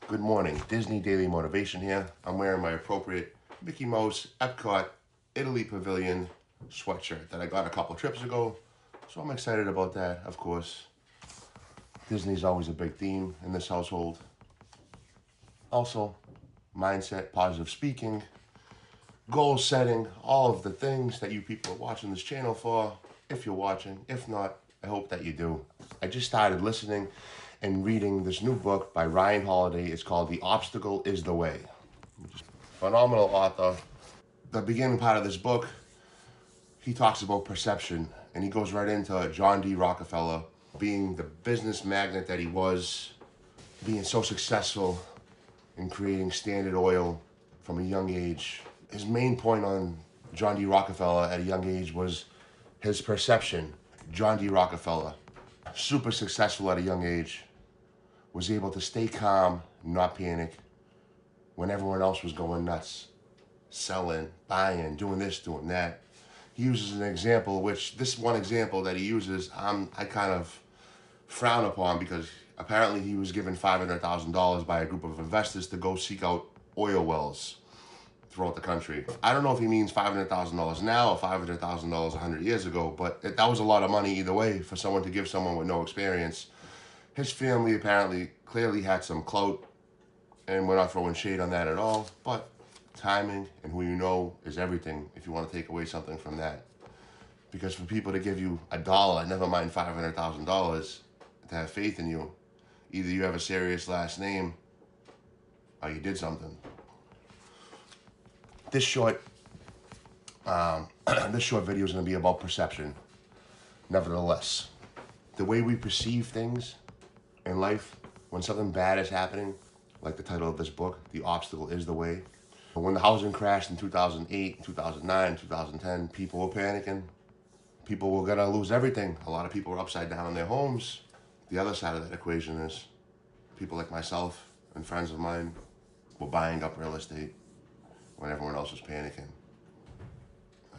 Good morning, Disney Daily Motivation here. I'm wearing my appropriate Mickey Mouse Epcot Italy Pavilion sweatshirt that I got a couple trips ago. So I'm excited about that, of course. Disney's always a big theme in this household. Also, mindset, positive speaking, goal setting, all of the things that you people are watching this channel for. If you're watching, if not, I hope that you do. I just started listening and reading this new book by Ryan Holiday. It's called The Obstacle is the Way. Phenomenal author. The beginning part of this book, he talks about perception, and he goes right into John D. Rockefeller being the business magnate that he was, being so successful in creating Standard Oil from a young age. His main point on John D. Rockefeller at a young age was his perception. John D. Rockefeller, super successful at a young age, was able to stay calm, not panic, when everyone else was going nuts, selling, buying, doing this, doing that. He uses an example, which this one example that he uses, I kind of frown upon, because apparently he was given $500,000 by a group of investors to go seek out oil wells throughout the country. I don't know if he means $500,000 now or $500,000 100 years ago, but that was a lot of money either way for someone to give someone with no experience. His family apparently clearly had some clout, and we're not throwing shade on that at all, but timing and who you know is everything if you want to take away something from that. Because for people to give you $1, never mind $500,000, to have faith in you, either you have a serious last name or you did something. This short video is going to be about perception. Nevertheless, the way we perceive things in life, when something bad is happening, like the title of this book, The Obstacle is the Way. When the housing crashed in 2008, 2009, 2010, people were panicking. People were going to lose everything. A lot of people were upside down in their homes. The other side of that equation is people like myself and friends of mine were buying up real estate when everyone else was panicking.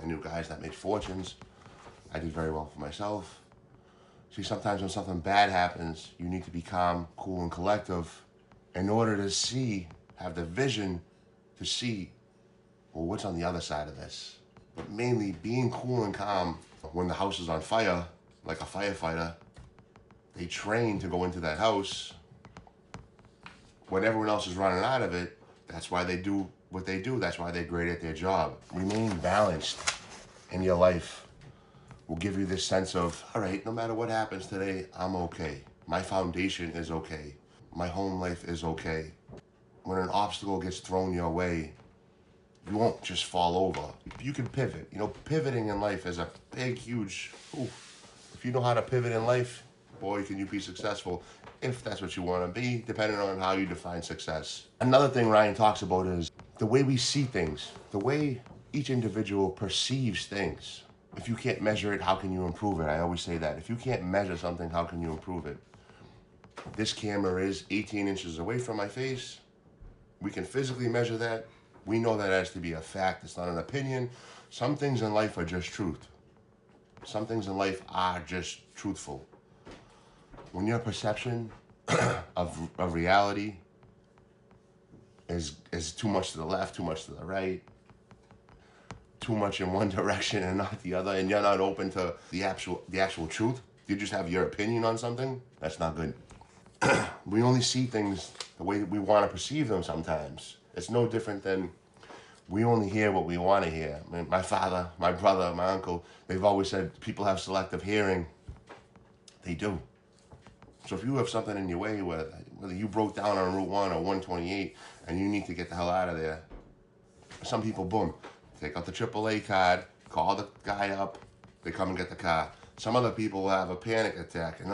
I knew guys that made fortunes. I did very well for myself. See, sometimes when something bad happens, you need to be calm, cool, and collective in order to see, have the vision to see, well, what's on the other side of this? But mainly being cool and calm when the house is on fire, like a firefighter. They train to go into that house when everyone else is running out of it. That's why they do what they do. That's why they're great at their job. Remain balanced in your life will give you this sense of, all right, no matter what happens today, I'm okay. My foundation is okay. My home life is okay. When an obstacle gets thrown your way, you won't just fall over. You can pivot. You know, pivoting in life is a big, huge, if you know how to pivot in life, boy, can you be successful, if that's what you want to be, depending on how you define success. Another thing Ryan talks about is the way we see things, the way each individual perceives things. If you can't measure it, how can you improve it? I always say that. If you can't measure something, how can you improve it? This camera is 18 inches away from my face. We can physically measure that. We know that as to be a fact. It's not an opinion. Some things in life are just truth. Some things in life are just truthful. When your perception of reality is too much to the left, too much to the right, too much in one direction and not the other, and you're not open to the actual truth, you just have your opinion on something, that's not good. We only see things the way that we want to perceive them sometimes. It's no different than we only hear what we want to hear. I mean, my father, my brother, my uncle, they've always said people have selective hearing. They do. So if you have something in your way, whether you broke down on Route 1 or 128 and you need to get the hell out of there, some people, boom, take out the AAA card, call the guy up, they come and get the car. Some other people will have a panic attack and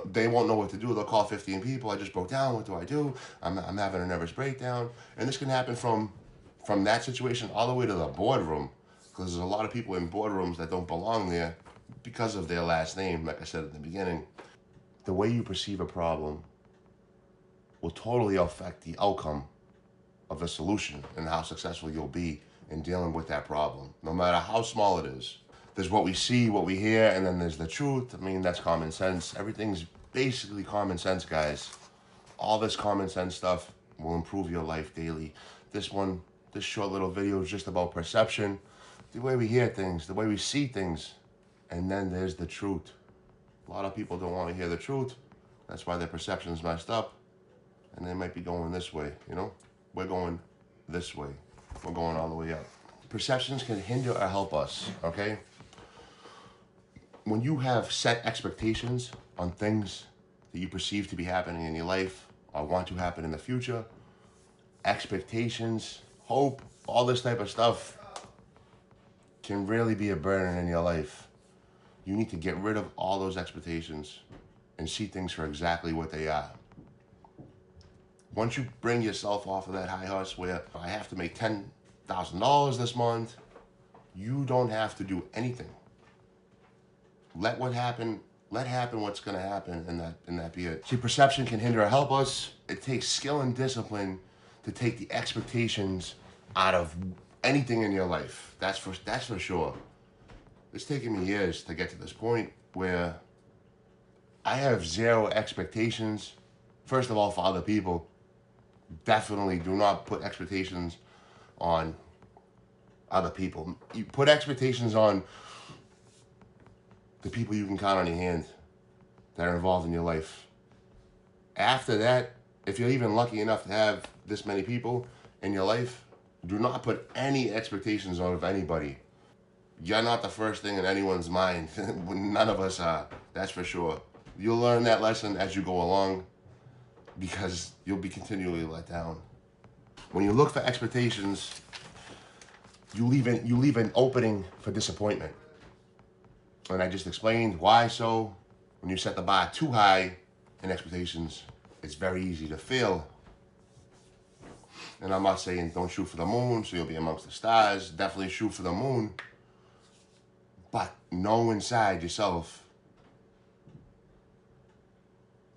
they won't know what to do. They'll call 15 people. I just broke down. What do I do? I'm having a nervous breakdown. And this can happen from that situation all the way to the boardroom, because there's a lot of people in boardrooms that don't belong there because of their last name, like I said at the beginning. The way you perceive a problem will totally affect the outcome of a solution and how successful you'll be in dealing with that problem, no matter how small it is. There's what we see, what we hear, and then there's the truth. I mean, that's common sense. Everything's basically common sense, guys. All this common sense stuff will improve your life daily. This short little video is just about perception, the way we hear things, the way we see things, and then there's the truth. A lot of people don't want to hear the truth. That's why their perception is messed up, and they might be going this way, you know? We're going this way. We're going all the way up. Perceptions can hinder or help us, okay? When you have set expectations on things that you perceive to be happening in your life or want to happen in the future, expectations, hope, all this type of stuff can really be a burden in your life. You need to get rid of all those expectations and see things for exactly what they are. Once you bring yourself off of that high horse where I have to make $10,000 this month, you don't have to do anything. Let happen what's going to happen, and that be it. See, perception can hinder or help us. It takes skill and discipline to take the expectations out of anything in your life. That's for sure. It's taken me years to get to this point where I have zero expectations. First of all, for other people. Definitely do not put expectations on other people. You put expectations on the people you can count on your hand that are involved in your life. After that, if you're even lucky enough to have this many people in your life, do not put any expectations on of anybody. You're not the first thing in anyone's mind. None of us are, that's for sure. You'll learn that lesson as you go along because you'll be continually let down. When you look for expectations, you leave an opening for disappointment. And I just explained why so. When you set the bar too high in expectations, it's very easy to fail. And I'm not saying don't shoot for the moon so you'll be amongst the stars. Definitely shoot for the moon. But know inside yourself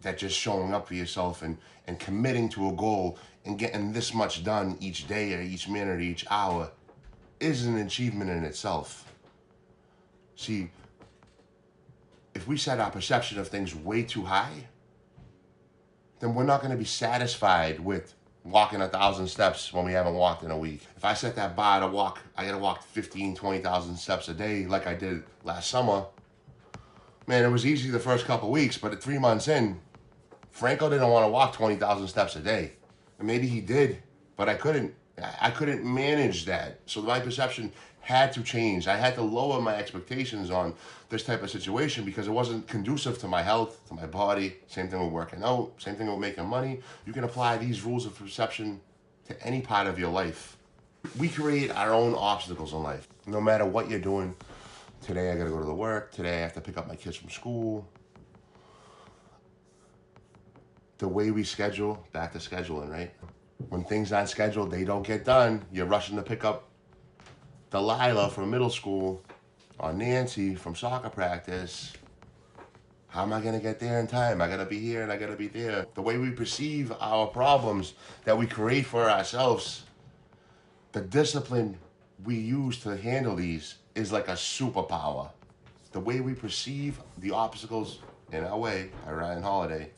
that just showing up for yourself and committing to a goal and getting this much done each day or each minute or each hour is an achievement in itself. See, if we set our perception of things way too high, then we're not going to be satisfied with walking 1,000 steps when we haven't walked in a week. If I set that bar to walk, I got to walk 15, 20,000 steps a day like I did last summer. Man, it was easy the first couple weeks, but at 3 months in, Franco didn't want to walk 20,000 steps a day. And maybe he did, but I couldn't manage that. So my perception had to change. I had to lower my expectations on this type of situation because it wasn't conducive to my health, to my body. Same thing with working out, same thing with making money. You can apply these rules of perception to any part of your life. We create our own obstacles in life. No matter what you're doing, today I gotta go to the work, today I have to pick up my kids from school. The way we schedule, back to scheduling, right? When things aren't scheduled, they don't get done. You're rushing to pick up Delilah from middle school or Nancy from soccer practice. How am I going to get there in time? I got to be here and I got to be there. The way we perceive our problems that we create for ourselves, the discipline we use to handle these is like a superpower. The way we perceive the obstacles in our way, by Ryan Holiday,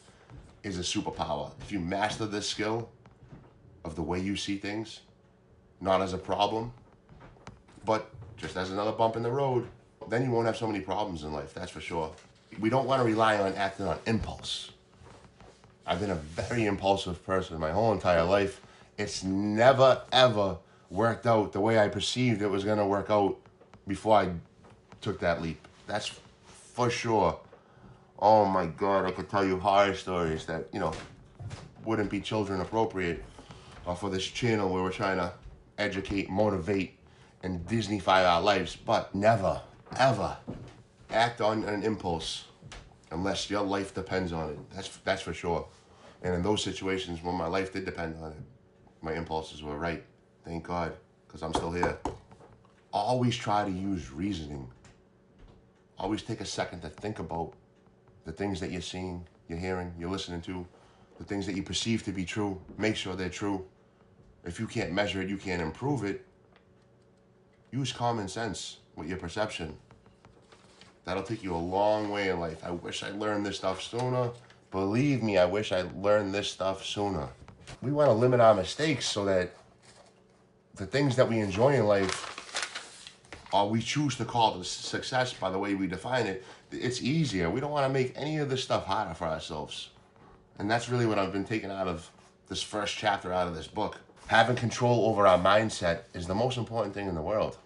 is a superpower. If you master this skill of the way you see things, not as a problem, but just as another bump in the road, then you won't have so many problems in life, that's for sure. We don't want to rely on acting on impulse. I've been a very impulsive person my whole entire life. It's never, ever worked out the way I perceived it was going to work out before I took that leap. That's for sure. Oh my God, I could tell you horror stories that, wouldn't be children appropriate for this channel where we're trying to educate, motivate, and Disney-fy our lives, but never, ever act on an impulse unless your life depends on it. That's for sure. And in those situations when my life did depend on it, my impulses were right. Thank God, because I'm still here. Always try to use reasoning. Always take a second to think about the things that you're seeing, you're hearing, you're listening to, the things that you perceive to be true. Make sure they're true. If you can't measure it, you can't improve it. Use common sense with your perception. That'll take you a long way in life. I wish I learned this stuff sooner, Believe me, I wish I learned this stuff sooner. We want to limit our mistakes so that the things that we enjoy in life, or we choose to call the success by the way we define it, it's easier. We don't want to make any of this stuff harder for ourselves. And that's really what I've been taking out of this first chapter out of this book. Having control over our mindset is the most important thing in the world.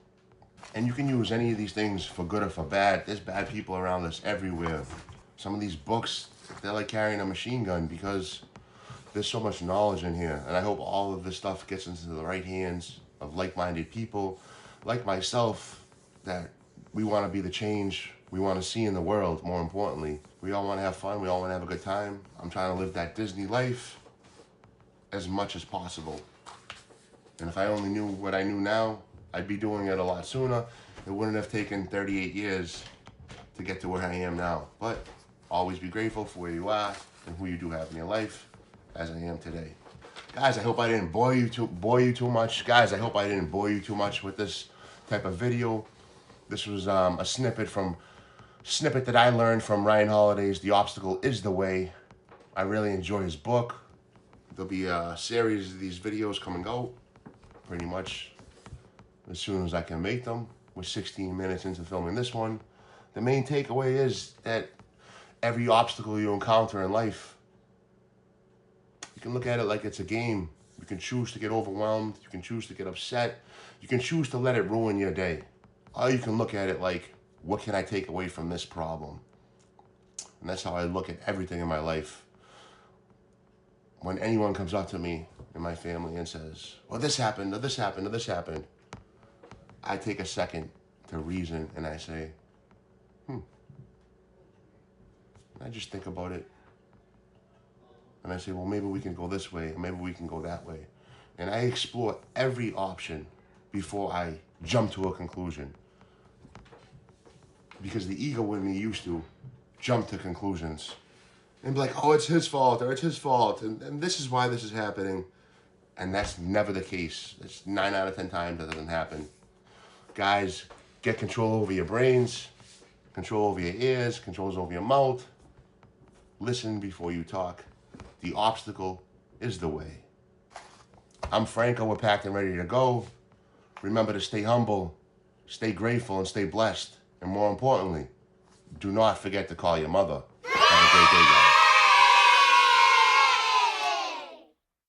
And you can use any of these things for good or for bad. There's bad people around us everywhere. Some of these books, they're like carrying a machine gun because there's so much knowledge in here. And I hope all of this stuff gets into the right hands of like-minded people, like myself, that we want to be the change we want to see in the world, more importantly. We all want to have fun. We all want to have a good time. I'm trying to live that Disney life as much as possible. And if I only knew what I knew now, I'd be doing it a lot sooner. It wouldn't have taken 38 years to get to where I am now. But always be grateful for where you are and who you do have in your life, as I am today. Guys, I hope I didn't bore you too much. Guys, I hope I didn't bore you too much with this type of video. This was a snippet that I learned from Ryan Holiday's The Obstacle is the Way. I really enjoy his book. There'll be a series of these videos coming out pretty much as soon as I can make them. We're 16 minutes into filming this one. The main takeaway is that every obstacle you encounter in life, you can look at it like it's a game. You can choose to get overwhelmed. You can choose to get upset. You can choose to let it ruin your day. Or you can look at it like, what can I take away from this problem? And that's how I look at everything in my life. When anyone comes up to me in my family and says, well, this happened, or this happened, or this happened, I take a second to reason and I say, And I just think about it. And I say, well, maybe we can go this way, or maybe we can go that way. And I explore every option before I jump to a conclusion. Because the ego in me used to jump to conclusions and be like, oh, it's his fault, or it's his fault, and this is why this is happening. And that's never the case. It's 9 out of 10 times that doesn't happen. Guys, get control over your brains, control over your ears, controls over your mouth. Listen before you talk. The obstacle is the way. I'm Franco. We're packed and ready to go. Remember to stay humble, stay grateful, and stay blessed. And more importantly, do not forget to call your mother. Have a great day, guys.